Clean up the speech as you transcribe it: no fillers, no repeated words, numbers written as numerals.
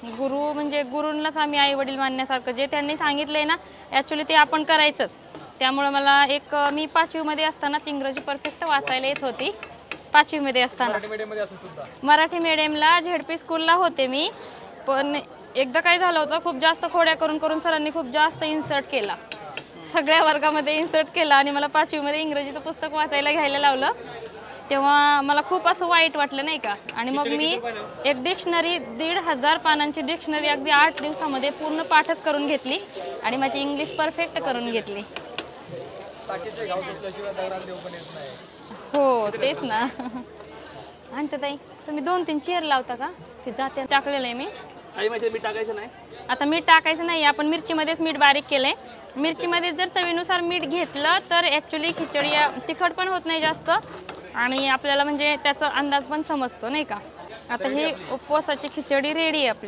गुरु म्हणजे गुरूंनाच आम्ही आई वडील मानण्यासारखं जे त्यांनी सांगितलंय ना ॲक्च्युली ते आपण करायचंच. त्यामुळे मला मी 5वी मध्ये असतानाच इंग्रजी परफेक्ट वाचायला येत होती. 5वी मध्ये असताना मराठी मीडियमला झेडपी स्कूलला होते मी. पण एकदा काय झालं होतं, खूप जास्त खोड्या करून करून सरांनी खूप जास्त इन्सर्ट केला, सगळ्या वर्गामध्ये इन्सर्ट केला आणि मला 5वी मध्ये इंग्रजीचं पुस्तक वाचायला घ्यायला लावलं. तेव्हा मला खूप असं वाईट वाटलं नाही का. आणि मग मी एक डिक्शनरी 1,500 पानांची डिक्शनरी अगदी 8 दिवसामध्ये पूर्ण पाठच करून घेतली आणि माझी इंग्लिश परफेक्ट करून घेतली. हो तेच ना. आणि ताई तुम्ही 2-3 चेअर लावता का? ते जाते टाकलेलं आहे मी. मीठ टाकायचं नाही. आता मीठ टाकायचं नाही, आपण मिरचीमध्येच मीठ बारीक केलंय. मिरचीमध्ये जर चवीनुसार मीठ घेतलं तर ॲक्च्युली खिचडी तिखट पण होत नाही जास्त आणि आपल्याला म्हणजे त्याचा अंदाज पण समजतो नाही का. आता ही उपवासाची खिचडी रेडी आहे आपली.